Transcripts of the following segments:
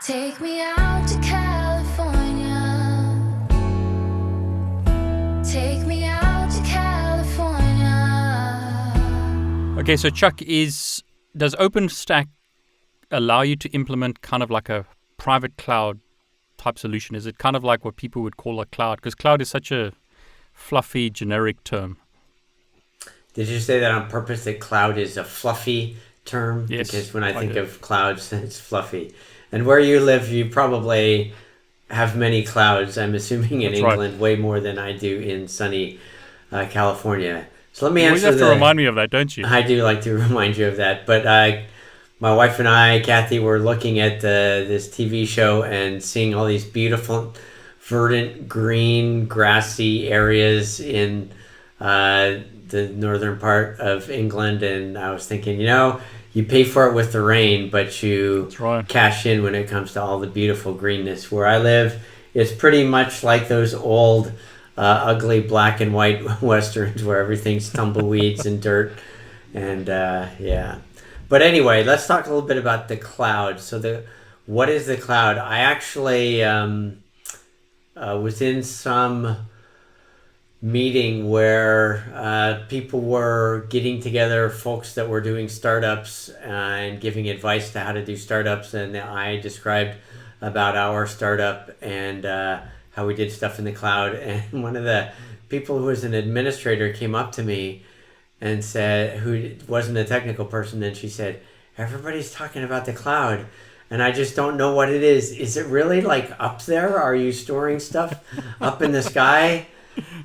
Take me out to California. Take me out to California. Okay, so Chuck, does OpenStack allow you to implement kind of like a private cloud type solution? Is it kind of like what people would call a cloud? Because cloud is such a fluffy, generic term. Did you say that on purpose, that cloud is a fluffy term? Yes, Because when I think did. of clouds, it's fluffy. And where you live, you probably have many clouds, I'm assuming, in That's England, right. way more than I do in sunny California. So let me You always answer have to remind me of that, don't you? I do like to remind you of that. But my wife and I, Kathy, were looking at this TV show and seeing all these beautiful, verdant, green, grassy areas in the northern part of England. And I was thinking, you pay for it with the rain, but you That's right. cash in when it comes to all the beautiful greenness. Where I live, it's pretty much like those old, ugly black and white westerns where everything's tumbleweeds and dirt. And yeah. But anyway, let's talk a little bit about the cloud. So what is the cloud? I actually was in some meeting where people were getting together, folks that were doing startups and giving advice to how to do startups. And I described about our startup and how we did stuff in the cloud. And one of the people who was an administrator came up to me and said, who wasn't a technical person, and she said, everybody's talking about the cloud and I just don't know what it is. Is it really like up there? Are you storing stuff up in the sky?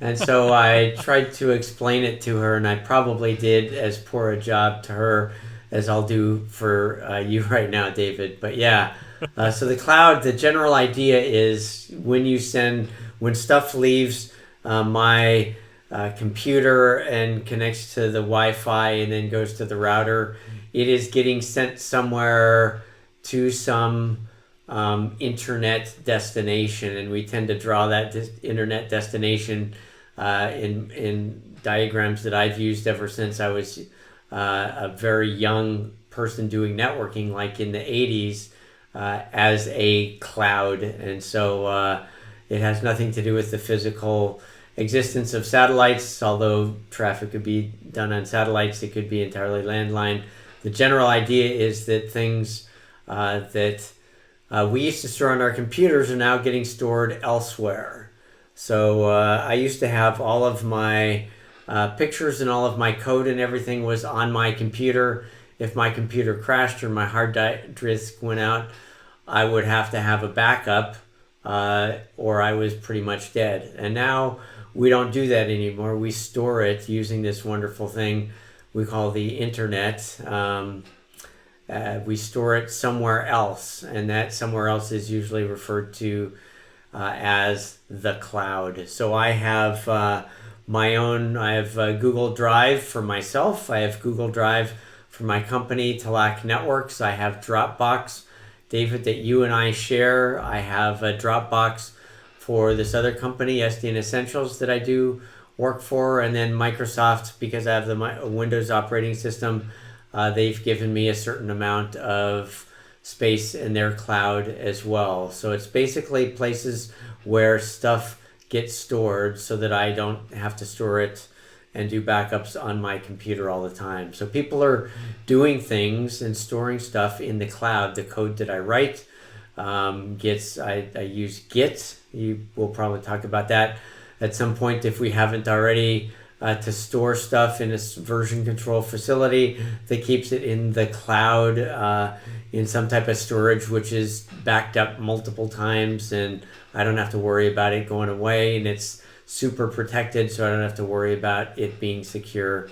And so I tried to explain it to her, and I probably did as poor a job to her as I'll do for you right now, David. But yeah, so the cloud, the general idea is when stuff leaves my computer and connects to the Wi-Fi and then goes to the router, it is getting sent somewhere to some internet destination, and we tend to draw that internet destination in diagrams that I've used ever since I was a very young person doing networking, like in the 80s, as a cloud. And so it has nothing to do with the physical existence of satellites, although traffic could be done on satellites. It could be entirely landline. The general idea is that things that we used to store on our computers are now getting stored elsewhere. So I used to have all of my pictures and all of my code and everything was on my computer. If my computer crashed or my hard disk went out, I would have to have a backup or I was pretty much dead. And now we don't do that anymore. We store it using this wonderful thing we call the internet. We store it somewhere else, and that somewhere else is usually referred to as the cloud. So I have I have Google Drive for myself. I have Google Drive for my company, Talak Networks. I have Dropbox, David, that you and I share. I have a Dropbox for this other company, SDN Essentials, that I do work for. And then Microsoft, because I have the Windows operating system, they've given me a certain amount of space in their cloud as well. So it's basically places where stuff gets stored so that I don't have to store it and do backups on my computer all the time. So people are doing things and storing stuff in the cloud. The code that I write I use Git. We'll probably talk about that at some point if we haven't already, to store stuff in a version control facility that keeps it in the cloud in some type of storage which is backed up multiple times, and I don't have to worry about it going away, and it's super protected, so I don't have to worry about it being secure,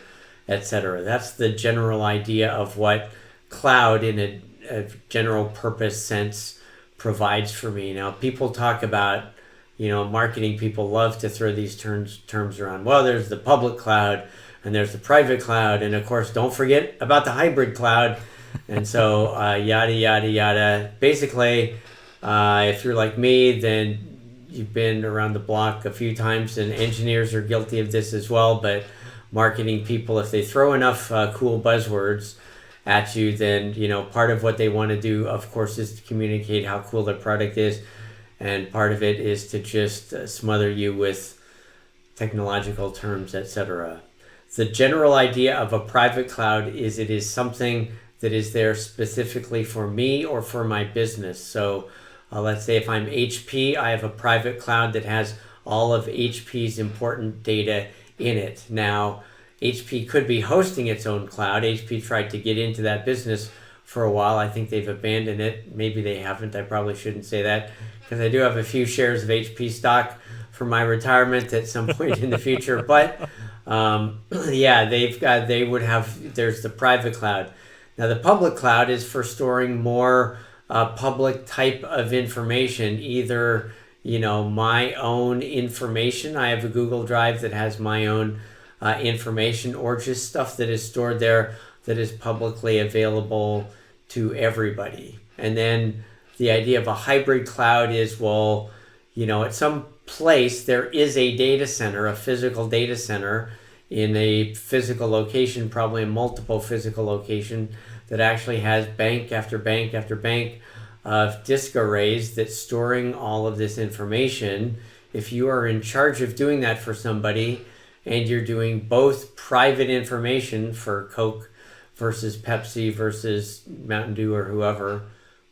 etc. That's the general idea of what cloud in a general purpose sense provides for me. Now, people talk about, marketing people love to throw these terms around. Well, there's the public cloud and there's the private cloud. And of course, don't forget about the hybrid cloud. And so yada, yada, yada. Basically, if you're like me, then you've been around the block a few times, and engineers are guilty of this as well. But marketing people, if they throw enough cool buzzwords at you, then part of what they want to do, of course, is to communicate how cool their product is, and part of it is to just smother you with technological terms, etc. The general idea of a private cloud is it is something that is there specifically for me or for my business. So let's say if I'm HP, I have a private cloud that has all of HP's important data in it. Now, HP could be hosting its own cloud. HP tried to get into that business for a while. I think they've abandoned it. Maybe they haven't. I probably shouldn't say that, because I do have a few shares of HP stock for my retirement at some point in the future. But yeah, there's the private cloud. Now, the public cloud is for storing more public type of information, either my own information. I have a Google Drive that has my own information, or just stuff that is stored there that is publicly available to everybody. And then the idea of a hybrid cloud is, well, at some place there is a data center, a physical data center in a physical location, probably a multiple physical location, that actually has bank after bank after bank of disk arrays that's storing all of this information. If you are in charge of doing that for somebody, and you're doing both private information for Coke versus Pepsi versus Mountain Dew or whoever,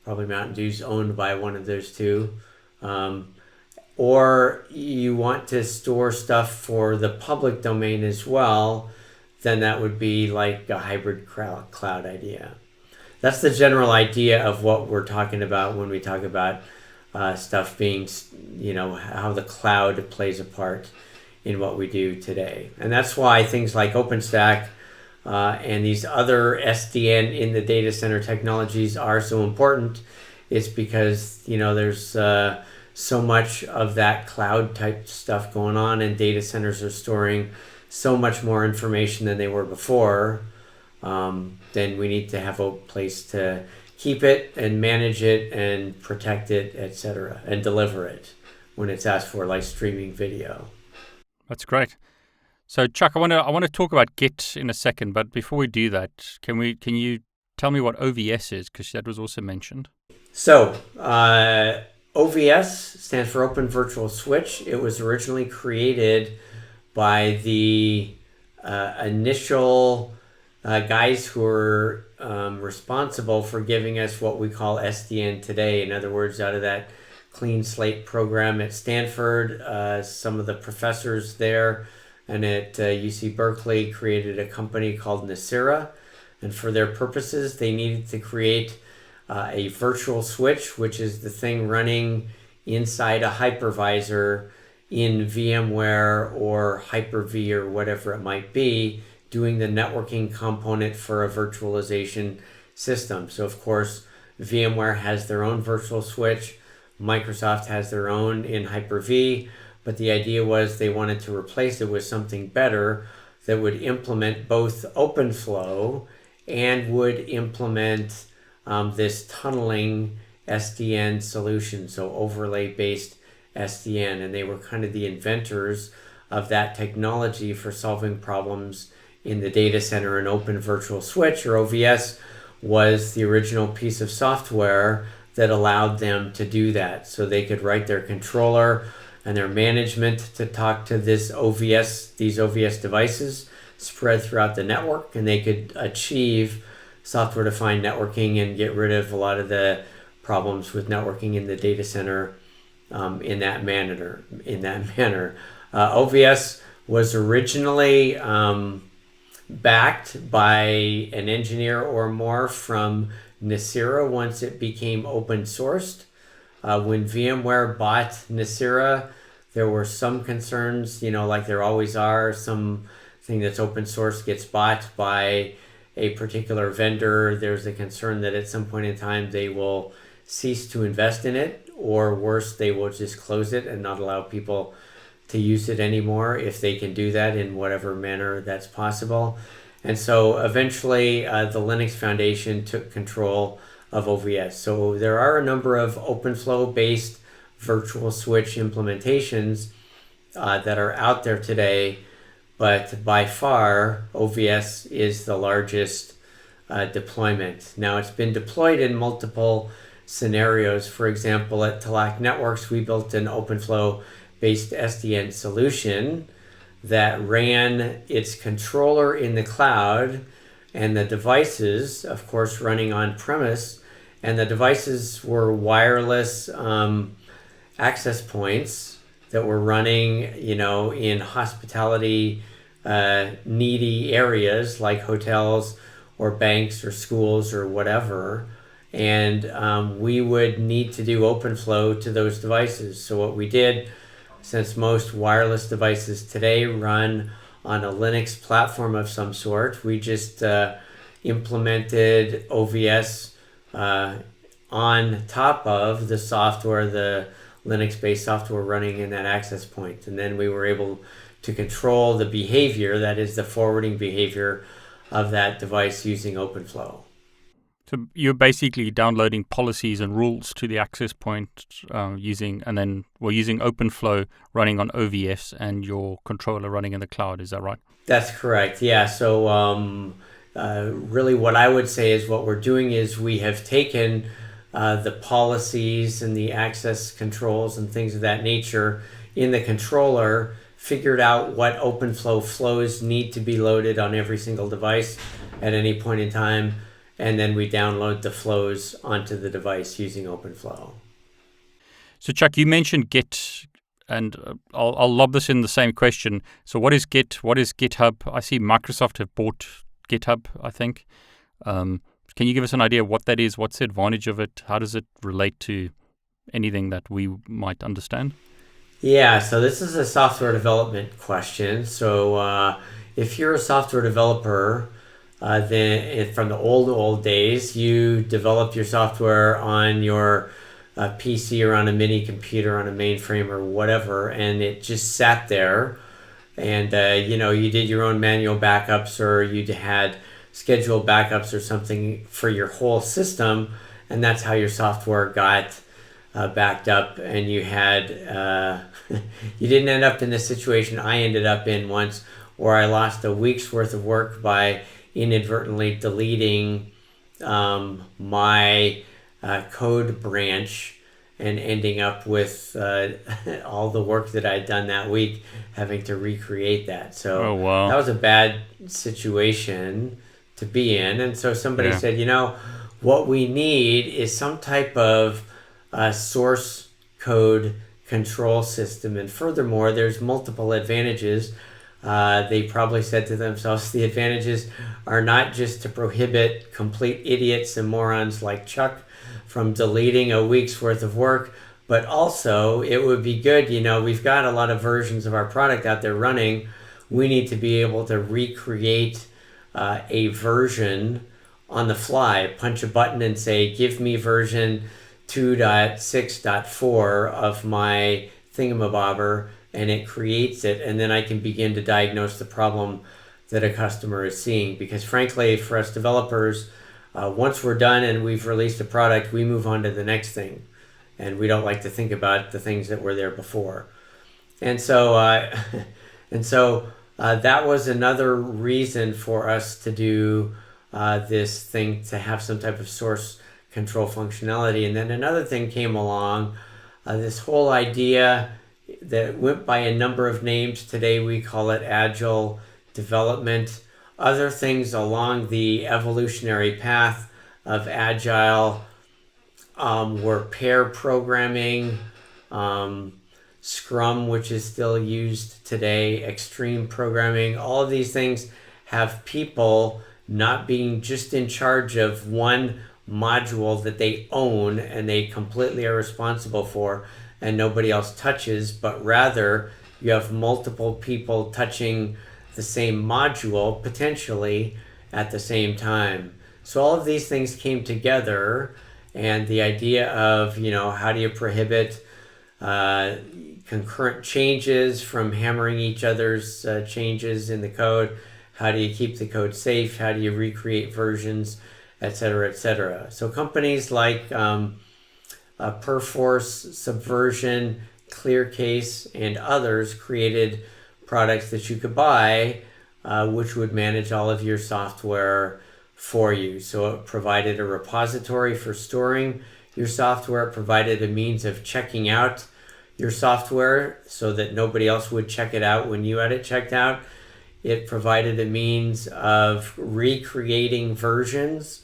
probably Mountain Dew's owned by one of those two, or you want to store stuff for the public domain as well, then that would be like a hybrid cloud idea. That's the general idea of what we're talking about when we talk about stuff being, how the cloud plays a part in what we do today. And that's why things like OpenStack and these other SDN in the data center technologies are so important. It's because, there's so much of that cloud type stuff going on, and data centers are storing so much more information than they were before. Then we need to have a place to keep it and manage it and protect it, etc., and deliver it when it's asked for, like streaming video. That's great. So Chuck, I want to talk about Git in a second, but before we do that, can you tell me what OVS is, because that was also mentioned? So OVS stands for Open Virtual Switch. It was originally created by the initial guys who were responsible for giving us what we call SDN today. In other words, out of that clean slate program at Stanford, some of the professors there and at UC Berkeley created a company called Nicira. And for their purposes, they needed to create a virtual switch, which is the thing running inside a hypervisor in VMware or Hyper-V or whatever it might be, doing the networking component for a virtualization system. So of course, VMware has their own virtual switch, Microsoft has their own in Hyper-V, but the idea was they wanted to replace it with something better that would implement both OpenFlow and would implement this tunneling SDN solution, so overlay-based SDN, and they were kind of the inventors of that technology for solving problems in the data center. And Open Virtual Switch, or OVS, was the original piece of software that allowed them to do that. So they could write their controller and their management to talk to these OVS devices spread throughout the network, and they could achieve software-defined networking and get rid of a lot of the problems with networking in the data center in that manner. OVS was originally backed by an engineer or more from Nicira once it became open sourced. When VMware bought Nicira, there were some concerns, like there always are. Something that's open source gets bought by a particular vendor. There's a concern that at some point in time they will cease to invest in it, or worse, they will just close it and not allow people to use it anymore if they can do that in whatever manner that's possible. And so eventually the Linux Foundation took control of OVS. So there are a number of OpenFlow based virtual switch implementations that are out there today, but by far OVS is the largest deployment. Now, it's been deployed in multiple scenarios. For example, at Talac Networks, we built an OpenFlow-based SDN solution that ran its controller in the cloud and the devices, of course, running on premise. And the devices were wireless access points that were running, in hospitality needy areas like hotels or banks or schools or whatever. And we would need to do OpenFlow to those devices. So what we did, since most wireless devices today run on a Linux platform of some sort, we just implemented OVS on top of the software, the Linux-based software running in that access point. And then we were able to control the behavior, that is the forwarding behavior of that device using OpenFlow. So you're basically downloading policies and rules to the access point using OpenFlow running on OVS and your controller running in the cloud. Is that right? That's correct. Yeah. So really what I would say is what we're doing is we have taken the policies and the access controls and things of that nature in the controller, figured out what OpenFlow flows need to be loaded on every single device at any point in time, and then we download the flows onto the device using OpenFlow. So Chuck, you mentioned Git, and I'll lob this in the same question. So what is Git? What is GitHub? I see Microsoft have bought GitHub, I think. Can you give us an idea of what that is? What's the advantage of it? How does it relate to anything that we might understand? Yeah, so this is a software development question. So if you're a software developer, then from the old days, you develop your software on your PC or on a mini computer, on a mainframe or whatever, and it just sat there. And you did your own manual backups, or you had scheduled backups or something for your whole system, and that's how your software got backed up. And you had you didn't end up in the situation I ended up in once, where I lost a week's worth of work by inadvertently deleting my code branch and ending up with all the work that I'd done that week, having to recreate that. So that was a bad situation to be in. And so somebody said, what we need is some type of source code control system. And furthermore, there's multiple advantages. They probably said to themselves, the advantages are not just to prohibit complete idiots and morons like Chuck from deleting a week's worth of work, but also it would be good, we've got a lot of versions of our product out there running. We need to be able to recreate a version on the fly, punch a button and say, give me version 2.6.4 of my thingamabobber, and it creates it, and then I can begin to diagnose the problem that a customer is seeing. Because frankly, for us developers, once we're done and we've released a product, we move on to the next thing, and we don't like to think about the things that were there before. And so that was another reason for us to do this thing, to have some type of source control functionality. And then another thing came along, this whole idea that went by a number of names. Today we call it agile development. Other things along the evolutionary path of agile were pair programming, Scrum, which is still used today, extreme programming. All of these things have people not being just in charge of one module that they own and they completely are responsible for and nobody else touches, but rather you have multiple people touching the same module potentially at the same time. So all of these things came together, and the idea of, how do you prohibit concurrent changes from hammering each other's changes in the code? How do you keep the code safe? How do you recreate versions, et cetera, et cetera? So companies like Perforce, Subversion, Clearcase, and others created products that you could buy, which would manage all of your software for you. So it provided a repository for storing your software. It provided a means of checking out your software so that nobody else would check it out when you had it checked out. It provided a means of recreating versions,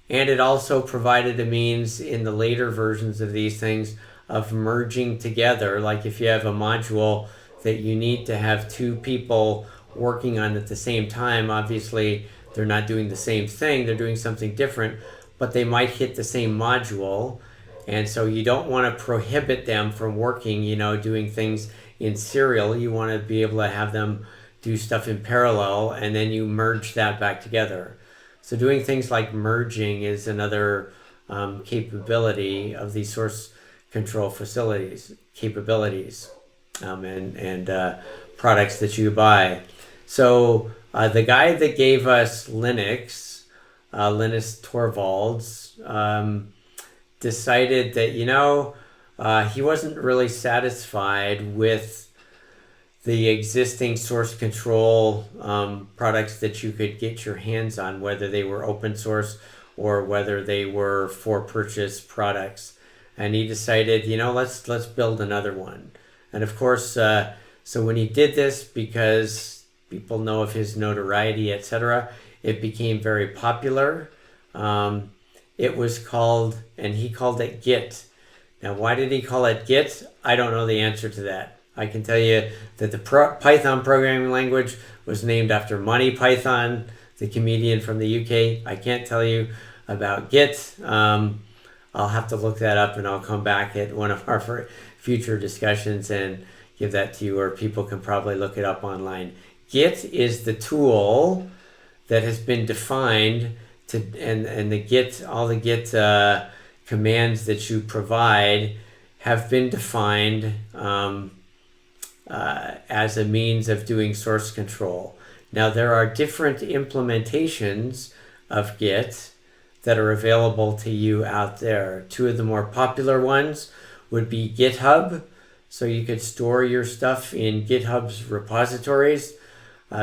and it also provided a means in the later versions of these things of merging together. Like if you have a module that you need to have two people working on at the same time, obviously they're not doing the same thing, they're doing something different, but they might hit the same module. And so you don't want to prohibit them from working, doing things in serial. You want to be able to have them do stuff in parallel, and then you merge that back together. So doing things like merging is another capability of these source control capabilities, and products that you buy. So the guy that gave us Linus Torvalds, decided that, he wasn't really satisfied with the existing source control products that you could get your hands on, whether they were open source or whether they were for purchase products. And he decided, let's build another one. And of course, so when he did this, because people know of his notoriety, etc., it became very popular. It was called, and he called it Git. Now, why did he call it Git? I don't know the answer to that. I can tell you that the Python programming language was named after Monty Python, the comedian from the UK. I can't tell you about Git. I'll have to look that up, and I'll come back at one of our future discussions and give that to you, or people can probably look it up online. Git is the tool that has been defined and the Git, all the Git commands that you provide have been defined as a means of doing source control. Now, there are different implementations of Git that are available to you out there. Two of the more popular ones would be GitHub. So you could store your stuff in GitHub's repositories,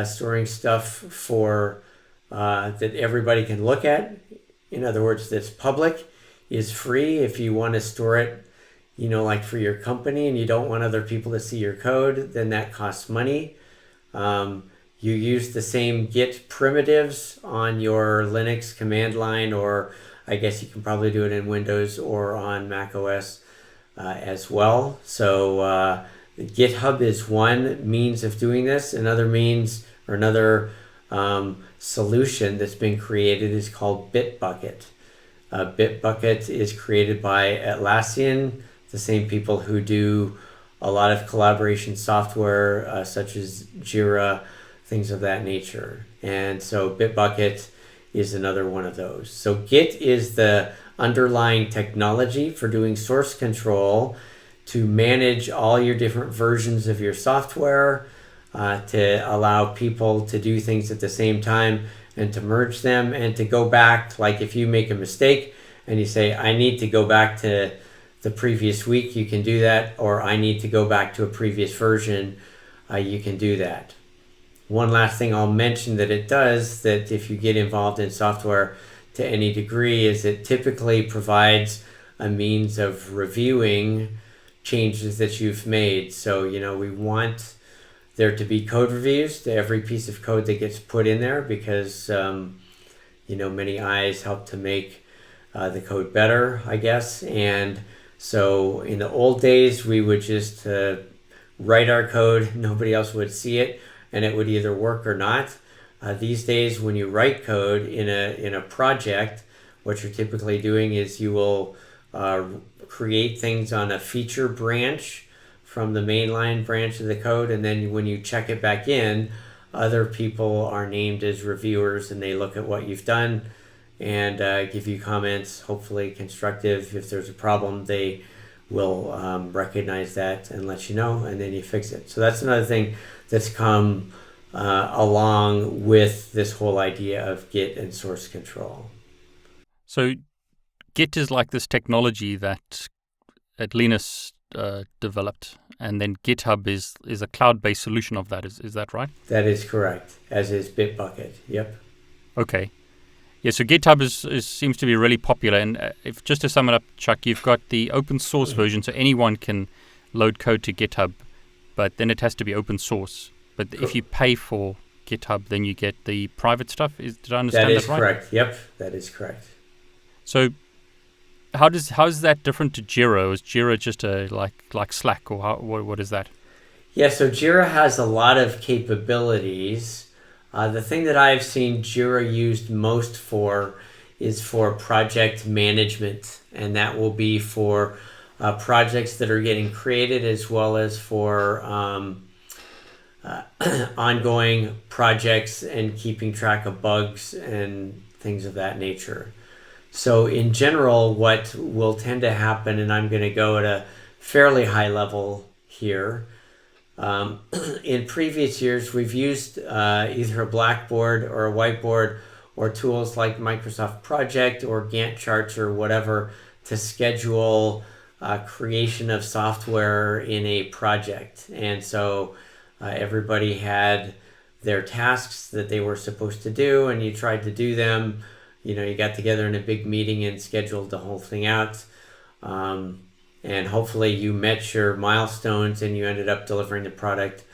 storing stuff for that everybody can look at. In other words, that's public, is free. If you want to store it, like for your company, and you don't want other people to see your code, then that costs money. You use the same Git primitives on your Linux command line, or I guess you can probably do it in Windows or on Mac OS as well. So GitHub is one means of doing this. Another means, or another solution that's been created is called Bitbucket. Bitbucket is created by Atlassian, the same people who do a lot of collaboration software such as Jira, things of that nature. And so Bitbucket is another one of those. So Git is the underlying technology for doing source control to manage all your different versions of your software, to allow people to do things at the same time and to merge them and to go back. Like if you make a mistake and you say, I need to go back to the previous week, you can do that. Or I need to go back to a previous version, you can do that. One last thing I'll mention that it does, that if you get involved in software to any degree, is it typically provides a means of reviewing changes that you've made. So, we want there to be code reviews to every piece of code that gets put in there, because, many eyes help to make the code better, I guess. And so in the old days, we would just write our code, nobody else would see it, and it would either work or not. These days, when you write code in a project, what you're typically doing is you will create things on a feature branch from the mainline branch of the code, and then when you check it back in, other people are named as reviewers, and they look at what you've done and give you comments, hopefully constructive. If there's a problem, they will recognize that and let you know, and then you fix it. So that's another thing that's come along with this whole idea of Git and source control. So Git is like this technology that Linus developed, and then GitHub is a cloud-based solution of that. Is that right? That is correct, as is Bitbucket. Yep. Okay. Yeah, so GitHub seems to be really popular. And if just to sum it up, Chuck, you've got the open source version, so anyone can load code to GitHub, but then it has to be open source. But if you pay for GitHub, then you get the private stuff. Did I understand that right? That is correct. Yep, that is correct. So how is that different to Jira? Is Jira just a like Slack, or what is that? Yeah, so Jira has a lot of capabilities. The thing that I've seen Jira used most for is for project management, and that will be for projects that are getting created as well as for ongoing projects and keeping track of bugs and things of that nature. So in general, what will tend to happen, and I'm going to go at a fairly high level here, in previous years, we've used either a blackboard or a whiteboard or tools like Microsoft Project or Gantt charts or whatever to schedule creation of software in a project. And so everybody had their tasks that they were supposed to do, and you tried to do them. You got together in a big meeting and scheduled the whole thing out. And hopefully you met your milestones and you ended up delivering the product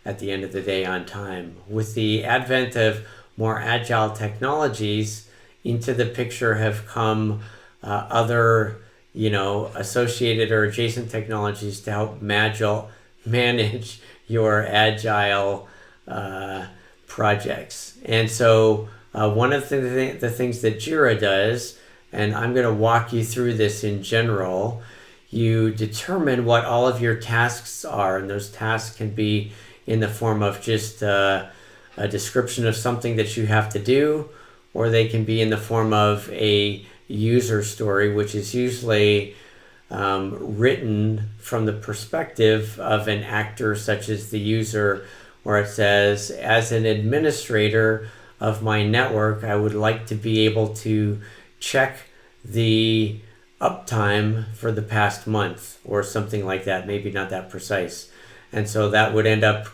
at the end of the day on time. With the advent of more agile technologies, into the picture have come other, associated or adjacent technologies to help manage your agile projects. And so one of the things that Jira does, and I'm going to walk you through this in general, you determine what all of your tasks are, and those tasks can be in the form of just a description of something that you have to do, or they can be in the form of a user story, which is usually written from the perspective of an actor such as the user, where it says, as an administrator of my network, I would like to be able to check the uptime for the past month or something like that, maybe not that precise. And so that would end up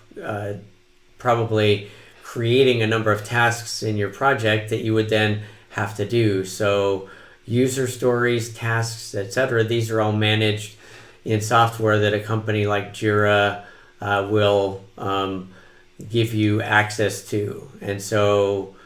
probably creating a number of tasks in your project that you would then have to do. So user stories, tasks, etc., these are all managed in software that a company like Jira will give you access to. And so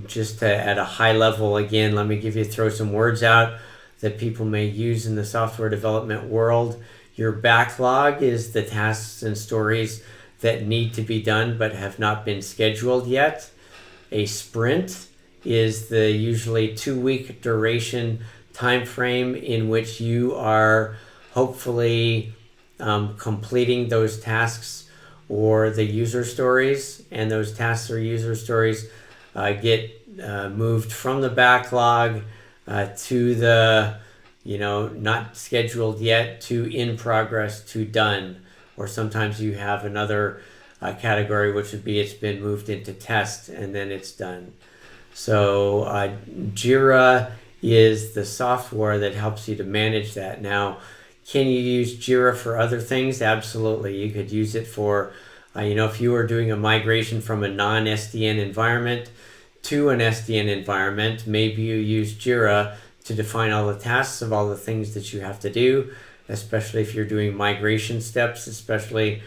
just at a high level, again, let me throw some words out that people may use in the software development world. Your backlog is the tasks and stories that need to be done but have not been scheduled yet. A sprint is the usually 2-week duration time frame in which you are hopefully completing those tasks or the user stories, and those tasks or user stories get moved from the backlog to the, not scheduled yet, to in progress, to done. Or sometimes you have another category, which would be it's been moved into test and then it's done. So Jira is the software that helps you to manage that. Now, can you use Jira for other things? Absolutely. You could use it for, if you were doing a migration from a non-SDN environment to an SDN environment, maybe you use Jira to define all the tasks of all the things that you have to do, especially if you're doing migration steps, especially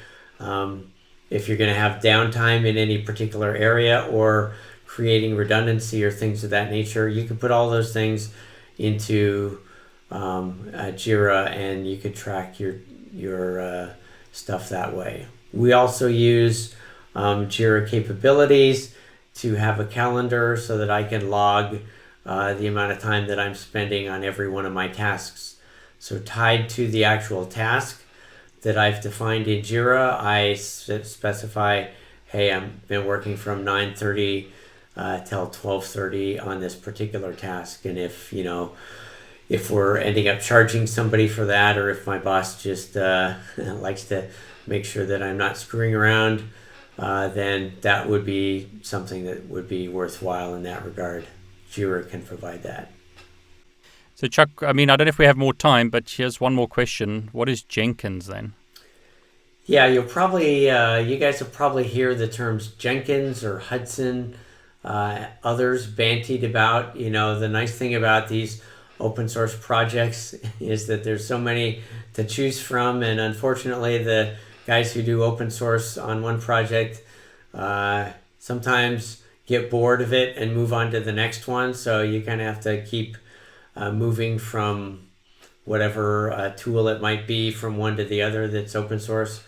if you're going to have downtime in any particular area or creating redundancy or things of that nature. You can put all those things into Jira, and you could track your stuff that way. We also use Jira capabilities to have a calendar so that I can log the amount of time that I'm spending on every one of my tasks. So tied to the actual task that I've defined in Jira, I specify, hey, I've been working from 9:30 till 12:30 on this particular task. And if we're ending up charging somebody for that, or if my boss just likes to make sure that I'm not screwing around, then that would be something that would be worthwhile in that regard. Jira can provide that. So Chuck, I don't know if we have more time, but here's one more question. What is Jenkins then? Yeah, you'll probably, you guys will probably hear the terms Jenkins or Hudson Others bantied about. The nice thing about these open source projects is that there's so many to choose from, and unfortunately the guys who do open source on one project sometimes get bored of it and move on to the next one, so you kind of have to keep moving from whatever tool it might be from one to the other that's open source.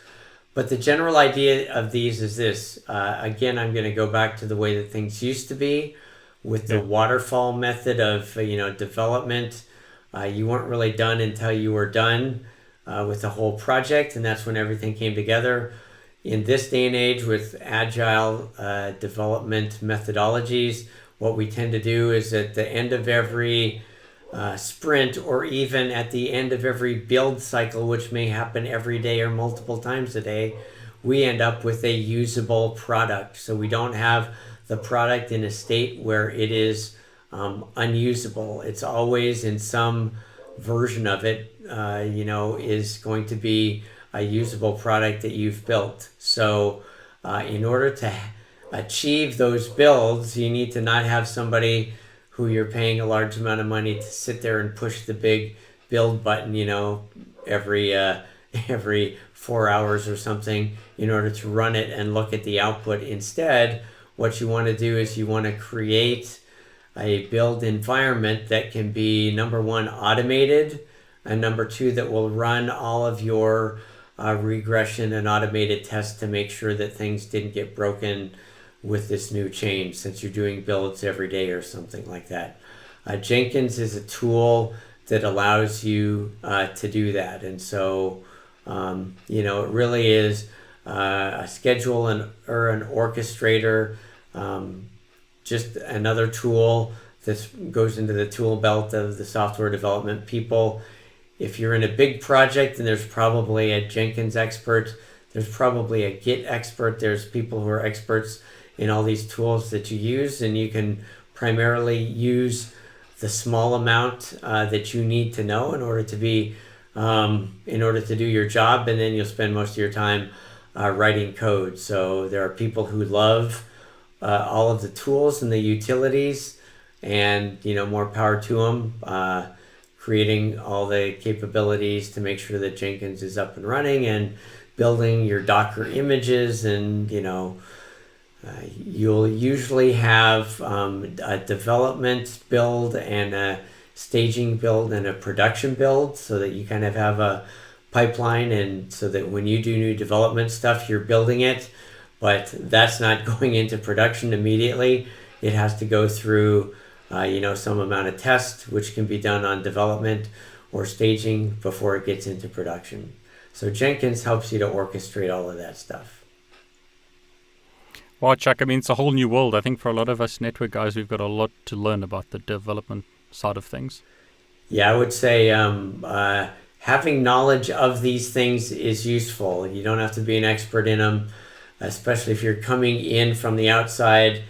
But the general idea of these is this. Again, I'm going to go back to the way that things used to be with the waterfall method of development. You weren't really done until you were done with the whole project, and that's when everything came together. In this day and age with agile development methodologies, what we tend to do is at the end of every sprint, or even at the end of every build cycle, which may happen every day or multiple times a day, we end up with a usable product. So we don't have the product in a state where it is unusable. It's always in some version of it, is going to be a usable product that you've built. So in order to achieve those builds, you need to not have somebody who you're paying a large amount of money to sit there and push the big build button, every 4 hours or something in order to run it and look at the output. Instead, what you want to do is you want to create a build environment that can be, number one, automated, and number two, that will run all of your regression and automated tests to make sure that things didn't get broken with this new change, since you're doing builds every day or something like that. Jenkins is a tool that allows you to do that. And so, it really is a schedule or an orchestrator, just another tool that goes into the tool belt of the software development people. If you're in a big project, then there's probably a Jenkins expert, there's probably a Git expert, there's people who are experts in all these tools that you use, and you can primarily use the small amount that you need to know in order to do your job, and then you'll spend most of your time writing code. So there are people who love all of the tools and the utilities, and more power to them, creating all the capabilities to make sure that Jenkins is up and running, and building your Docker images, and you'll usually have a development build and a staging build and a production build, so that you kind of have a pipeline, and so that when you do new development stuff, you're building it, but that's not going into production immediately. It has to go through some amount of test, which can be done on development or staging before it gets into production. So Jenkins helps you to orchestrate all of that stuff. Well, Chuck, it's a whole new world. I think for a lot of us network guys, we've got a lot to learn about the development side of things. Yeah, I would say having knowledge of these things is useful. You don't have to be an expert in them, especially if you're coming in from the outside.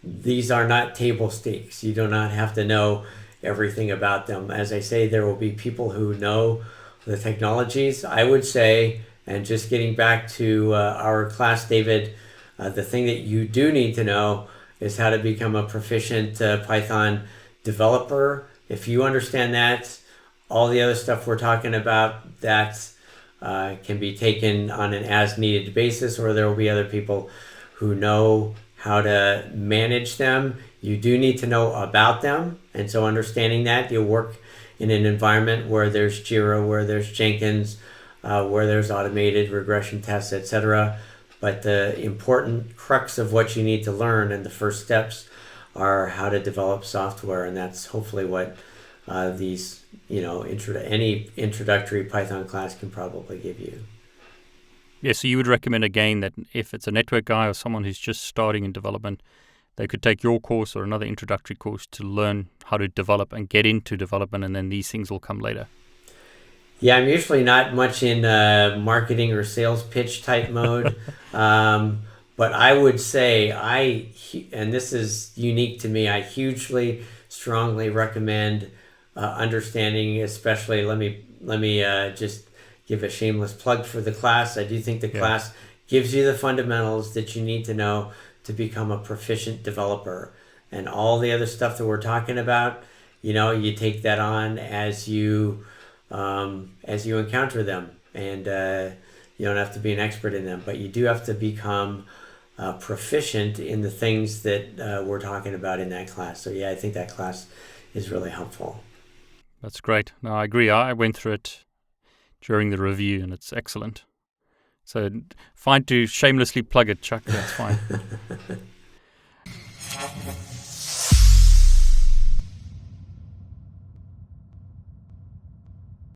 These are not table stakes. You do not have to know everything about them. As I say, there will be people who know the technologies. I would say, and just getting back to our class, David, the thing that you do need to know is how to become a proficient Python developer. If you understand that, all the other stuff we're talking about, that can be taken on an as-needed basis, or there will be other people who know how to manage them. You do need to know about them, and so understanding that, you'll work in an environment where there's Jira, where there's Jenkins, where there's automated regression tests, etc. But the important crux of what you need to learn and the first steps are how to develop software, and that's hopefully what these, any introductory Python class can probably give you. Yeah, so you would recommend again that if it's a network guy or someone who's just starting in development, they could take your course or another introductory course to learn how to develop and get into development, and then these things will come later. Yeah, I'm usually not much in marketing or sales pitch type mode. But I would say and this is unique to me, I hugely, strongly recommend understanding, especially, let me just give a shameless plug for the class. I do think the class gives you the fundamentals that you need to know to become a proficient developer. and all the other stuff that we're talking about, you take that on as you encounter them, and you don't have to be an expert in them, but you do have to become proficient in the things that we're talking about in that class. So yeah, I think that class is really helpful. That's great. No, I agree. I went through it during the review, and it's excellent. So fine to shamelessly plug it, Chuck. That's fine.